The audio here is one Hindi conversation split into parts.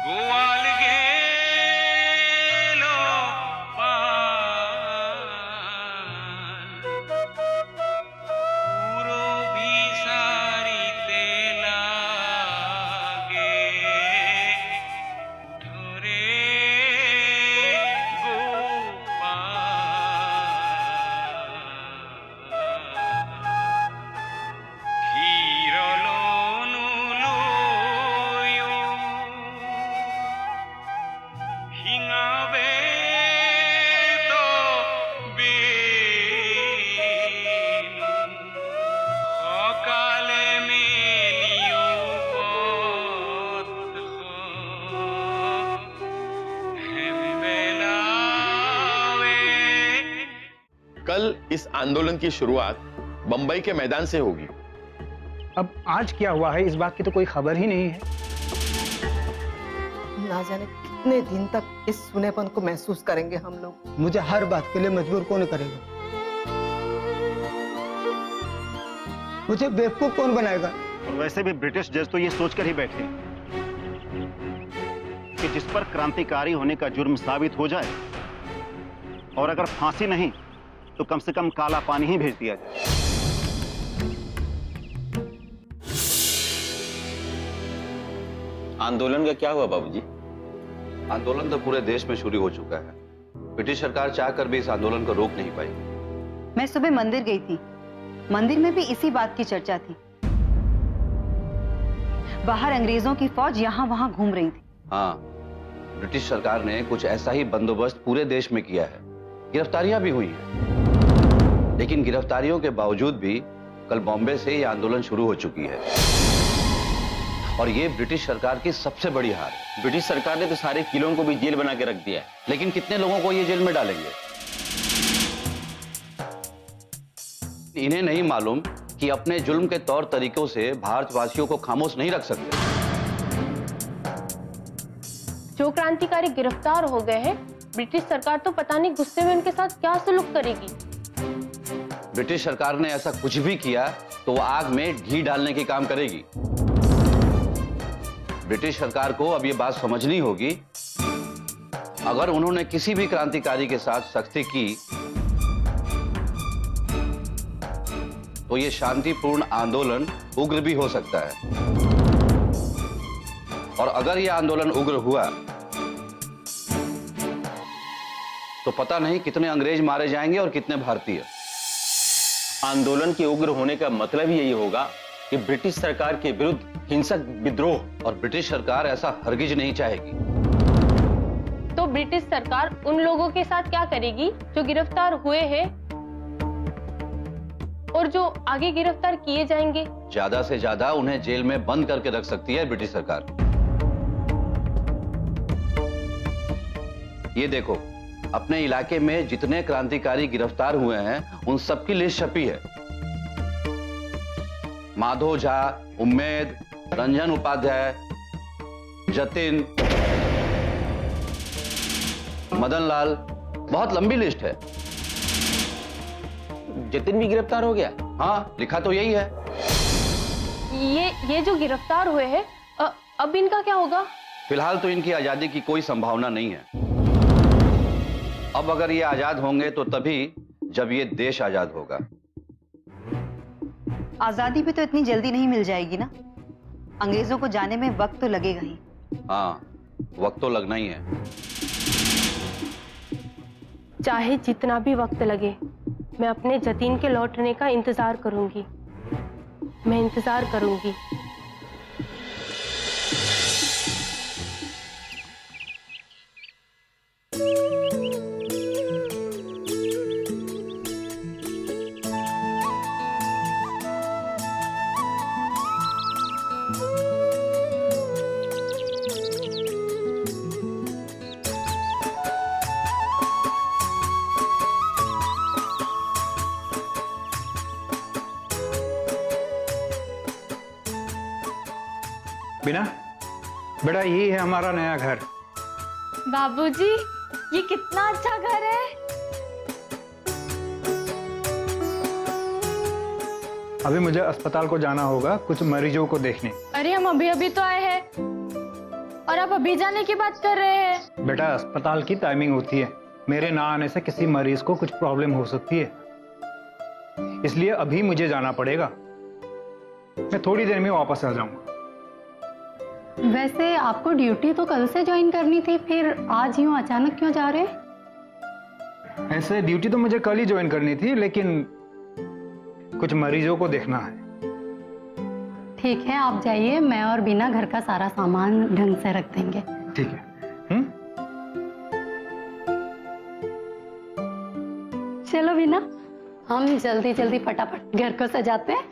गोवाल गेलो पाल पूरो भी सारी तेलागे उठोरे गोपाल हीरोलोनु लोयो हिंगावे तो बेनु अकाले मेलियो पथ हेम्बेलावे। कल इस आंदोलन की शुरुआत बंबई के मैदान से होगी। अब आज क्या हुआ है इस बात की तो कोई खबर ही नहीं है। ना जाने कितने दिन तक इस सुनेपन को महसूस करेंगे हम लोग। मुझे हर बात के लिए मजबूर कौन करेगा? मुझे बेवकूफ कौन बनाएगा? और वैसे भी ब्रिटिश जज तो ये सोचकर ही बैठे हैं कि जिस पर क्रांतिकारी होने का जुर्म साबित हो जाए और अगर फांसी नहीं तो कम से कम काला पानी ही भेज दिया जाए। आंदोलन का क्या हुआ बाबूजी? आंदोलन तो पूरे देश में शुरू हो चुका है। ब्रिटिश सरकार चाहकर भी इस आंदोलन को रोक नहीं पाई। मैं सुबह मंदिर गई थी, मंदिर में भी इसी बात की चर्चा थी। बाहर अंग्रेजों की फौज यहाँ वहां घूम रही थी। हाँ, ब्रिटिश सरकार ने कुछ ऐसा ही बंदोबस्त पूरे देश में किया है। गिरफ्तारियां भी हुई हैं। लेकिन गिरफ्तारियों के बावजूद भी कल बॉम्बे से यह आंदोलन शुरू हो चुकी है और ये ब्रिटिश सरकार की सबसे बड़ी हार है। ब्रिटिश सरकार ने तो सारे किलों को भी जेल बना के रख दिया है। लेकिन कितने लोगों को ये जेल में डालेंगे? इन्हें नहीं मालूम कि अपने जुल्म के तौर तरीकों से भारतवासियों को खामोश नहीं रख सकते। जो क्रांतिकारी गिरफ्तार हो गए हैं, ब्रिटिश सरकार तो पता नहीं गुस्से में उनके साथ क्या सलूक करेगी। ब्रिटिश सरकार ने ऐसा कुछ भी किया तो वो आग में घी डालने की काम करेगी। ब्रिटिश सरकार को अब ये बात समझनी होगी, अगर उन्होंने किसी भी क्रांतिकारी के साथ सख्ती की तो ये शांतिपूर्ण आंदोलन उग्र भी हो सकता है। और अगर यह आंदोलन उग्र हुआ तो पता नहीं कितने अंग्रेज मारे जाएंगे और कितने भारतीय। आंदोलन के उग्र होने का मतलब ही यही होगा कि ब्रिटिश सरकार के विरुद्ध हिंसक विद्रोह, और ब्रिटिश सरकार ऐसा हरगिज नहीं चाहेगी। तो ब्रिटिश सरकार उन लोगों के साथ क्या करेगी जो गिरफ्तार हुए हैं और जो आगे गिरफ्तार किए जाएंगे? ज्यादा से ज्यादा उन्हें जेल में बंद करके रख सकती है ब्रिटिश सरकार। ये देखो, अपने इलाके में जितने क्रांतिकारी गिरफ्तार हुए हैं उन सबकी लिस्ट छपी है। माधो झा, उम्मेद, रंजन उपाध्याय, जतिन, मदन लाल, बहुत लंबी लिस्ट है। जतिन भी गिरफ्तार हो गया? हाँ, लिखा तो यही है। ये जो गिरफ्तार हुए हैं, अब इनका क्या होगा? फिलहाल तो इनकी आजादी की कोई संभावना नहीं है। अब अगर ये आजाद होंगे तो तभी जब ये देश आजाद होगा। आजादी भी तो इतनी जल्दी नहीं मिल जाएगी ना। अंग्रेजों को जाने में वक्त तो लगेगा ही। हाँ, वक्त तो लगना ही है। चाहे जितना भी वक्त लगे, मैं अपने जतीन के लौटने का इंतजार करूंगी। मैं इंतजार करूंगी। बिना बेटा, ये है हमारा नया घर। बाबूजी, ये कितना अच्छा घर है। अभी मुझे अस्पताल को जाना होगा कुछ मरीजों को देखने। अरे हम अभी अभी तो आए हैं और आप अभी जाने की बात कर रहे हैं? बेटा अस्पताल की टाइमिंग होती है, मेरे ना आने से किसी मरीज को कुछ प्रॉब्लम हो सकती है, इसलिए अभी मुझे जाना पड़ेगा। मैं थोड़ी देर में वापस आ जाऊंगा। वैसे आपको ड्यूटी तो कल से ज्वाइन करनी थी, फिर आज यूं अचानक क्यों जा रहे हैं? ऐसे ड्यूटी तो मुझे कल ही ज्वाइन करनी थी, लेकिन कुछ मरीजों को देखना है। ठीक है, आप जाइए, मैं और बीना घर का सारा सामान ढंग से रख देंगे। ठीक है। चलो बीना, हम जल्दी जल्दी फटाफट घर को सजाते हैं।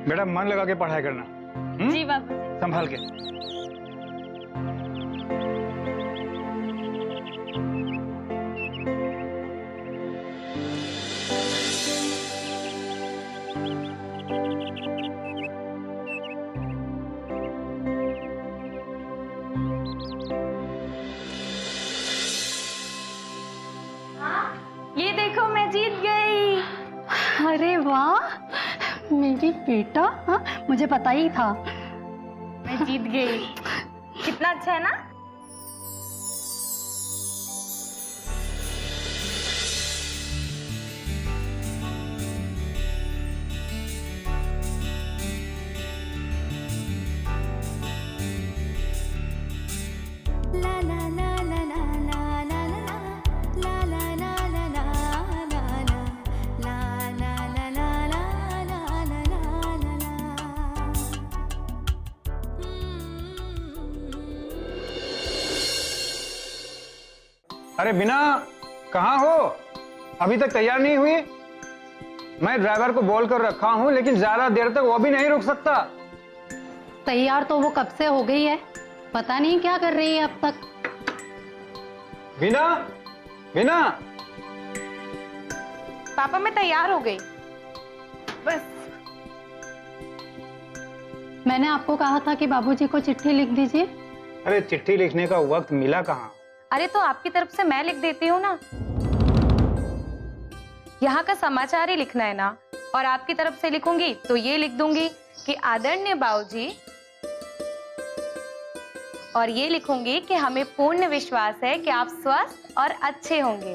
बेटा मन लगा के पढ़ाई करना। जी बाबू। संभाल के। ये देखो मैं जीत गई। अरे वाह मेरी बेटा, हाँ मुझे पता ही था। मैं जीत गई। कितना अच्छा है ना? अरे बिना, कहाँ हो? अभी तक तैयार नहीं हुई? मैं ड्राइवर को बोल कर रखा हूँ, लेकिन ज्यादा देर तक वो भी नहीं रुक सकता। तैयार तो वो कब से हो गई है, पता नहीं क्या कर रही है अब तक। बिना, बिना। पापा मैं तैयार हो गई, बस। मैंने आपको कहा था कि बाबूजी को चिट्ठी लिख दीजिए। अरे चिट्ठी लिखने का वक्त मिला कहाँ? अरे तो आपकी तरफ से मैं लिख देती हूँ ना, यहाँ का समाचार ही लिखना है ना। और आपकी तरफ से लिखूंगी तो ये लिख दूंगी कि आदरणीय बाबूजी, और ये लिखूंगी कि हमें पूर्ण विश्वास है कि आप स्वस्थ और अच्छे होंगे,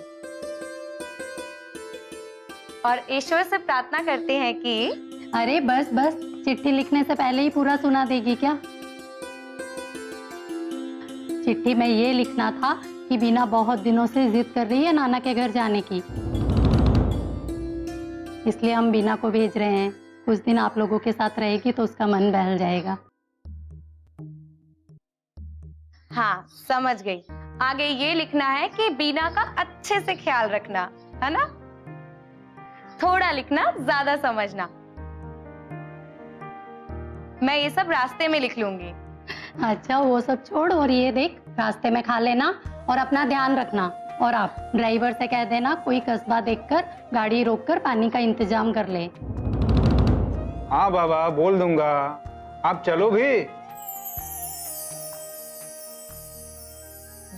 और ईश्वर से प्रार्थना करते हैं कि। अरे बस बस, चिट्ठी लिखने से पहले ही पूरा सुना देगी क्या? चिट्ठी में ये लिखना था कि बीना बहुत दिनों से जिद कर रही है नाना के घर जाने की, इसलिए हम बीना को भेज रहे हैं। कुछ दिन आप लोगों के साथ रहेगी तो उसका मन बहल जाएगा। हाँ समझ गई। आगे ये लिखना है कि बीना का अच्छे से ख्याल रखना, है ना? थोड़ा लिखना, ज्यादा समझना। मैं ये सब रास्ते में लिख लूंगी। अच्छा वो सब छोड़, और ये देख, रास्ते में खा लेना और अपना ध्यान रखना। और आप ड्राइवर से कह देना कोई कस्बा देखकर गाड़ी रोककर पानी का इंतजाम कर ले। हाँ बाबा बोल दूंगा, आप चलो भी।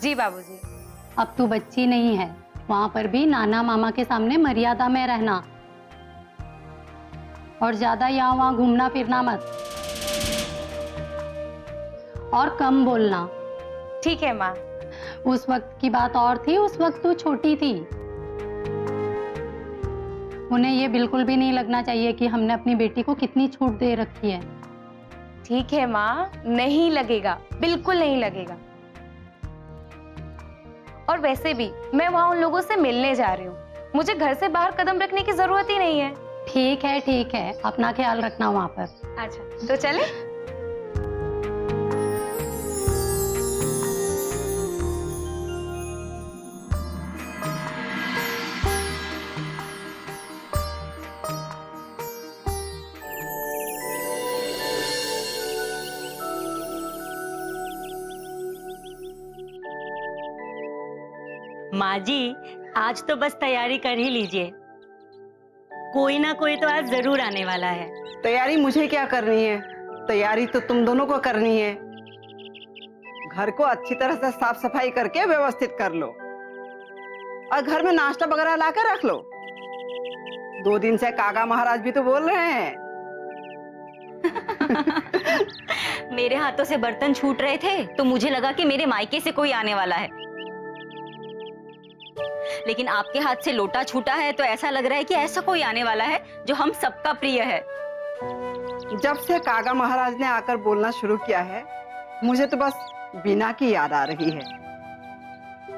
जी बाबूजी। अब तू बच्ची नहीं है, वहां पर भी नाना मामा के सामने मर्यादा में रहना, और ज्यादा यहाँ वहां घूमना फिरना मत, और कम बोलना। ठीक है माँ। उस वक्त की बात और थी, उस वक्त तू छोटी थी। उन्हें ये बिल्कुल भी नहीं लगना चाहिए कि हमने अपनी बेटी को कितनी छूट दे रखी है। ठीक है माँ, नहीं लगेगा, बिल्कुल नहीं लगेगा। और वैसे भी मैं वहाँ उन लोगों से मिलने जा रही हूँ, मुझे घर से बाहर कदम रखने की जरूरत ही नहीं है। ठीक है, अपना ख्याल रखना वहाँ पर। अच्छा तो चले। माँ जी, आज तो बस तैयारी कर ही लीजिए, कोई ना कोई तो आज जरूर आने वाला है। तैयारी मुझे क्या करनी है, तैयारी तो तुम दोनों को करनी है। घर को अच्छी तरह से साफ सफाई करके व्यवस्थित कर लो और घर में नाश्ता वगैरह ला कर रख लो। 2 दिन से काका महाराज भी तो बोल रहे हैं। मेरे हाथों से बर्तन छूट रहे थे तो मुझे लगा कि मेरे मायके से कोई आने वाला है, लेकिन आपके हाथ से लोटा छूटा है तो ऐसा लग रहा है कि ऐसा कोई आने वाला है जो हम सबका प्रिय है। जब से काका महाराज ने आकर बोलना शुरू किया है, मुझे तो बस बीना की याद आ रही है।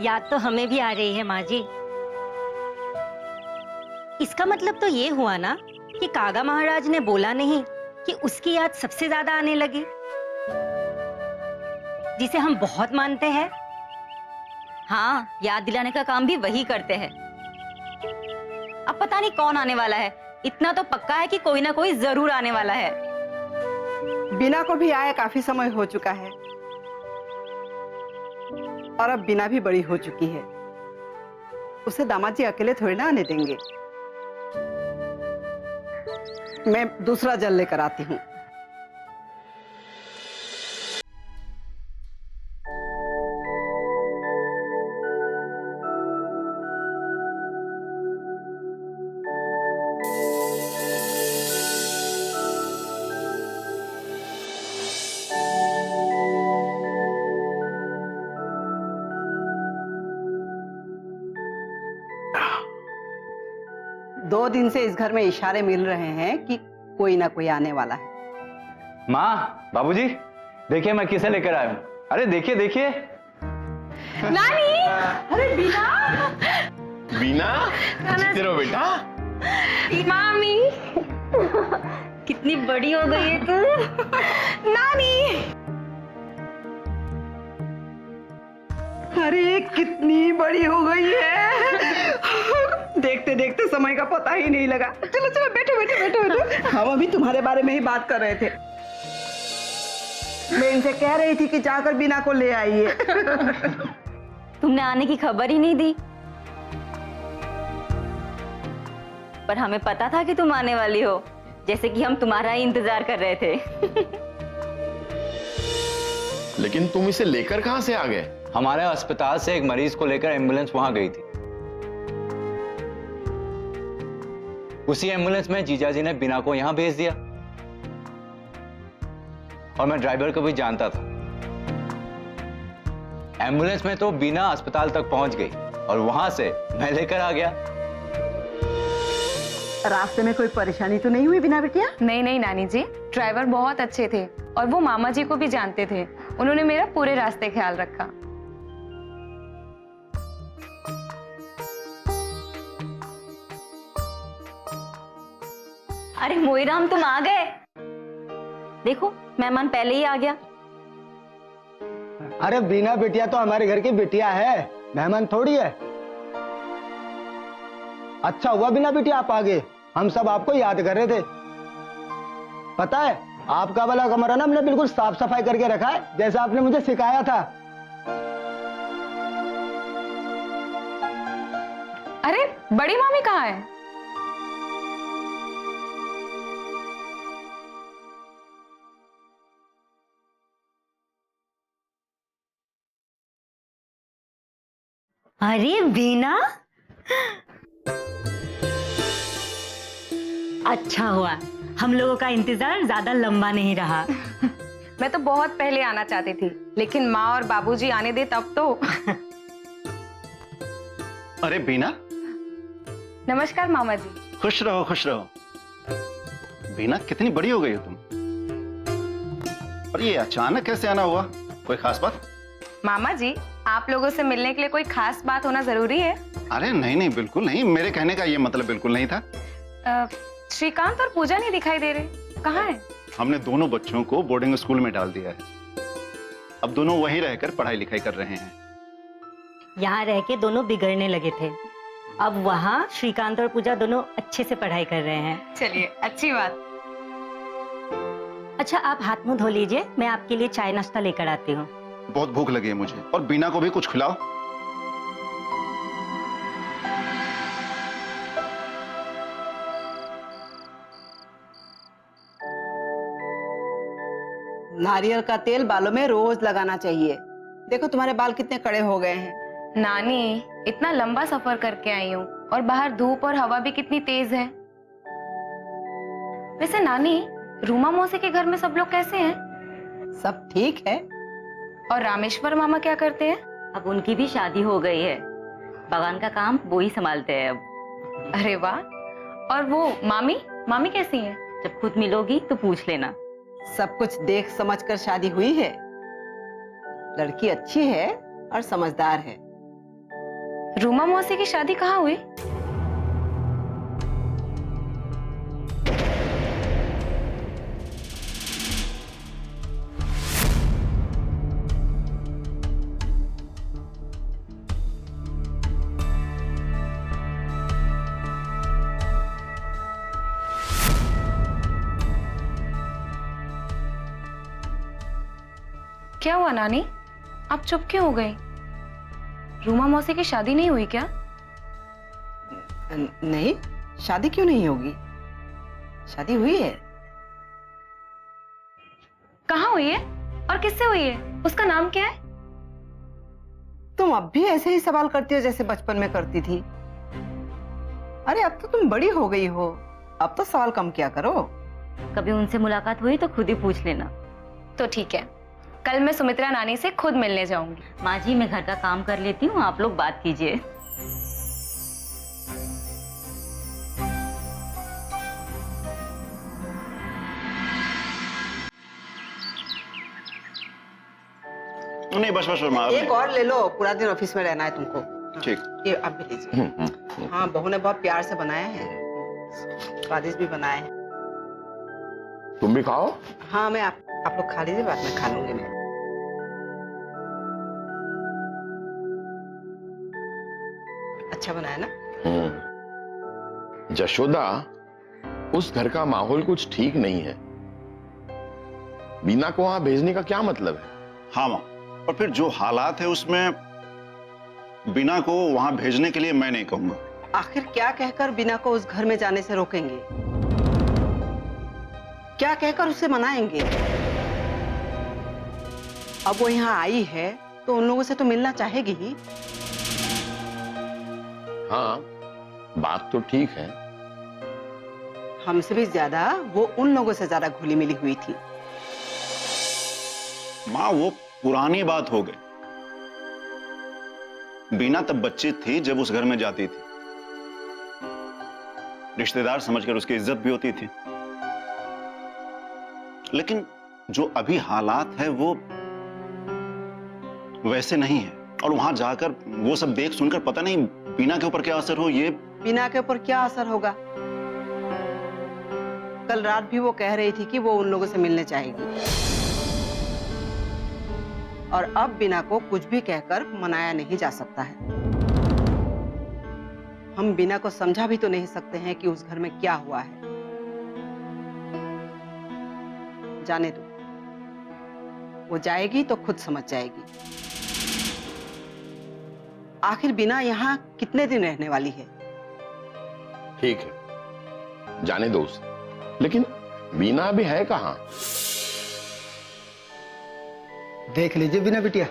याद तो हमें भी आ रही है माँ जी। इसका मतलब तो ये हुआ ना कि कागा महाराज ने बोला नहीं कि उसकी याद सबसे ज्यादा आने लगी, जिसे हम बहुत मानते हैं। हाँ, याद दिलाने का काम भी वही करते हैं। अब पता नहीं कौन आने वाला है, इतना तो पक्का है कि कोई ना कोई जरूर आने वाला है। बीना को भी आए काफी समय हो चुका है और अब बीना भी बड़ी हो चुकी है, उसे दामाद जी अकेले थोड़ी ना आने देंगे। मैं दूसरा जल लेकर आती हूँ। दो दिन से इस घर में इशारे मिल रहे हैं कि कोई ना कोई आने वाला है। माँ, बाबूजी, देखिए मैं किसे लेकर आया हूँ। अरे देखिए देखिए। नानी, अरे बीना। बीना, जीते रहो बेटा। मामी, कितनी बड़ी हो गई है तू। नानी। अरे कितनी बड़ी हो गई है, देखते देखते समय का पता ही नहीं लगा। चलो चलो बैठो बैठो बैठो बैठो। हम अभी तुम्हारे बारे में ही बात कर रहे थे। मैं इनसे कह रही थी कि जाकर बीना को ले आइए। तुमने आने की खबर ही नहीं दी, पर हमें पता था कि तुम आने वाली हो, जैसे कि हम तुम्हारा ही इंतजार कर रहे थे। लेकिन तुम इसे लेकर कहां से आ गए? हमारे अस्पताल से एक मरीज को लेकर एम्बुलेंस वहां गई थी। उसी एम्बुलेंस में जीजाजी ने बीना को यहां भेज दिया और मैं ड्राइवर को भी जानता था। एम्बुलेंस में तो बीना अस्पताल तक पहुंच गई और वहां से मैं लेकर आ गया। रास्ते में कोई परेशानी तो नहीं हुई बीना बिटिया? नहीं नहीं नानी जी, ड्राइवर बहुत अच्छे थे और वो मामा जी को भी जानते थे। उन्होंने मेरा पूरे रास्ते ख्याल रखा। अरे मोईराम, तुम आ गए। देखो, मेहमान पहले ही आ गया। अरे बीना बिटिया तो हमारे घर की बिटिया है, मेहमान थोड़ी है। अच्छा हुआ बीना बिटिया आप आ गए, हम सब आपको याद कर रहे थे। पता है, आपका वाला कमरा ना हमने बिल्कुल साफ सफाई करके रखा है, जैसा आपने मुझे सिखाया था। अरे बड़ी मामी कहाँ है? अरे बीना, अच्छा हुआ, हम लोगों का इंतजार ज्यादा लंबा नहीं रहा। मैं तो बहुत पहले आना चाहती थी, लेकिन माँ और बाबूजी आने दे तब तो। अरे बीना, नमस्कार मामा जी। खुश रहो खुश रहो। बीना, कितनी बड़ी हो गई हो तुम। और ये अचानक कैसे आना हुआ, कोई खास बात? मामा जी, आप लोगों से मिलने के लिए कोई खास बात होना जरूरी है? अरे नहीं नहीं, बिल्कुल नहीं, मेरे कहने का ये मतलब बिल्कुल नहीं था। श्रीकांत और पूजा नहीं दिखाई दे रहे, कहाँ है? हमने दोनों बच्चों को बोर्डिंग स्कूल में डाल दिया है। अब दोनों वहीं रहकर पढ़ाई लिखाई कर रहे हैं। यहाँ रह के दोनों बिगड़ने लगे थे, अब वहाँ श्रीकांत और पूजा दोनों अच्छे से पढ़ाई कर रहे हैं। चलिए, अच्छी बात। अच्छा, आप हाथ मुंह धो लीजिए, मैं आपके लिए चाय नाश्ता लेकर आती हूँ। बहुत भूख लगी है मुझे, और बीना को भी कुछ खिलाओ। नारियल का तेल बालों में रोज लगाना चाहिए। देखो तुम्हारे बाल कितने कड़े हो गए हैं। नानी, इतना लंबा सफर करके आई हूँ और बाहर धूप और हवा भी कितनी तेज है। वैसे नानी, रूमा मौसी के घर में सब लोग कैसे हैं? सब ठीक है। और रामेश्वर मामा क्या करते हैं? अब उनकी भी शादी हो गई है, बागान का काम वो ही संभालते हैं अब। अरे वाह। और वो मामी, मामी कैसी हैं? जब खुद मिलोगी तो पूछ लेना। सब कुछ देख समझ कर शादी हुई है। लड़की अच्छी है और समझदार है। रूमा मौसी की शादी कहाँ हुई? क्या हुआ नानी, आप चुप क्यों हो गई? रूमा मौसी की शादी नहीं हुई क्या? नहीं, शादी क्यों नहीं होगी? शादी हुई है। कहाँ हुई है और किससे हुई है? उसका नाम क्या है? तुम अब भी ऐसे ही सवाल करती हो जैसे बचपन में करती थी। अरे अब तो तुम बड़ी हो गई हो, अब तो सवाल कम किया करो। कभी उनसे मुलाकात हुई तो खुद ही पूछ लेना। तो ठीक है, कल मैं सुमित्रा नानी से खुद मिलने जाऊंगी। माँ जी, मैं घर का काम कर लेती हूँ, आप लोग बात कीजिए। नहीं बस बस माँ, एक और ले लो, पूरा दिन ऑफिस में रहना है तुमको। ठीक। ये आप भी लीजिए। हाँ, बहू ने बहुत प्यार से बनाया है, स्वादिष्ट भी बनाए हैं। तुम भी खाओ। हाँ, मैं आप लोग खा लीजिए, बाद में खा लूंगी मैं। अच्छा बनाया ना? जशोदा, उस घर का माहौल कुछ ठीक नहीं है। बीना को वहां भेजने का क्या मतलब है? हाँ माँ, और फिर जो हालात है उसमें बीना को वहां भेजने के लिए मैं नहीं कहूंगा। आखिर क्या कहकर बीना को उस घर में जाने से रोकेंगे? क्या कहकर उसे मनाएंगे? अब वो यहाँ आई है तो उन लोगों से तो मिलना चाहेगी ही। हाँ, बात तो ठीक है। हमसे भी ज्यादा वो उन लोगों से ज्यादा घुली मिली हुई थी। माँ, वो पुरानी बात हो गई। बीना तब बच्ची थी जब उस घर में जाती थी, रिश्तेदार समझकर उसकी इज्जत भी होती थी। लेकिन जो अभी हालात है वो वैसे नहीं है, और वहां जाकर वो सब देख सुनकर पता नहीं बीना के ऊपर क्या असर हो। ये बीना के ऊपर क्या असर होगा? कल रात भी वो कह रही थी कि वो उन लोगों से मिलने चाहेगी, और अब बीना को कुछ भी कहकर मनाया नहीं जा सकता है। हम बीना को समझा भी तो नहीं सकते हैं कि उस घर में क्या हुआ है। जाने दो, वो जाएगी तो खुद समझ जाएगी। आखिर बीना यहाँ कितने दिन रहने वाली है? ठीक है, जाने दो उसे। लेकिन बीना अभी है कहाँ? देख लीजिए बीना बिटिया,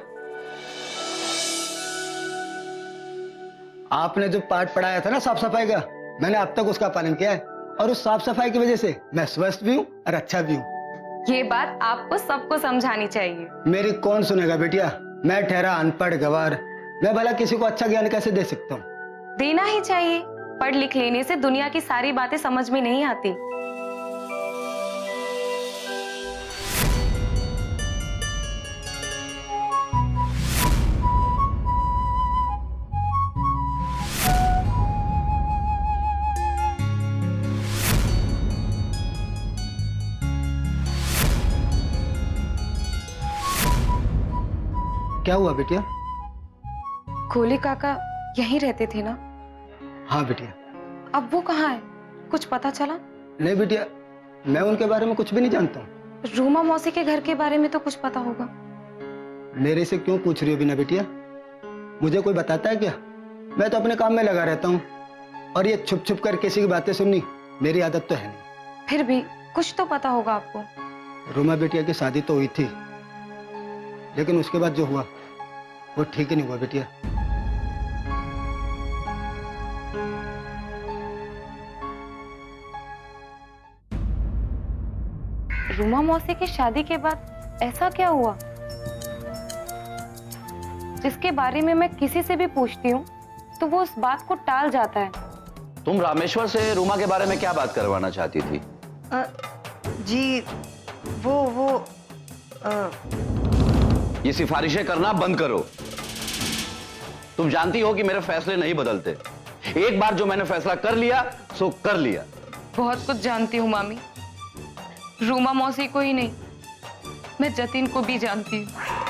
आपने जो पाठ पढ़ाया था ना साफ सफाई का, मैंने अब तक उसका पालन किया है, और उस साफ सफाई की वजह से मैं स्वस्थ भी हूँ और अच्छा भी हूँ। ये बात आपको सबको समझानी चाहिए। मेरी कौन सुनेगा बिटिया? मैं ठहरा अनपढ़ गवार, मैं भला किसी को अच्छा ज्ञान कैसे दे सकता हूँ? देना ही चाहिए। पढ़ लिख लेने से दुनिया की सारी बातें समझ में नहीं आती। क्या हुआ बिटिया? गोली काका यहीं रहते थे ना? हाँ बिटिया। अब वो कहाँ है? कुछ पता चला? नहीं बिटिया, मैं उनके बारे में कुछ भी नहीं जानता हूँ। रूमा मौसी के घर के बारे में तो कुछ पता होगा। मेरे से क्यों पूछ रही हो बिना बिटिया? मुझे कोई बताता है क्या? मैं तो अपने काम में लगा रहता हूँ, और ये छुप छुप कर किसी की बातें सुननी मेरी आदत तो है नहीं। फिर भी कुछ तो पता होगा आपको। रूमा बिटिया की शादी तो हुई थी, लेकिन उसके बाद जो हुआ वो ठीक ही नहीं हुआ बिटिया। रूमा मौसी की शादी के बाद ऐसा क्या हुआ जिसके बारे में मैं किसी से भी पूछती हूँ तो वो उस बात को टाल जाता है? तुम रामेश्वर से रूमा के बारे में क्या बात करवाना चाहती थी? जी वो ये सिफारिशें करना बंद करो। तुम जानती हो कि मेरे फैसले नहीं बदलते। एक बार जो मैंने फैसला कर लिया सो कर लिया। बहुत कुछ जानती हूँ मामी। रूमा मौसी को ही नहीं, मैं जतिन को भी जानती हूँ।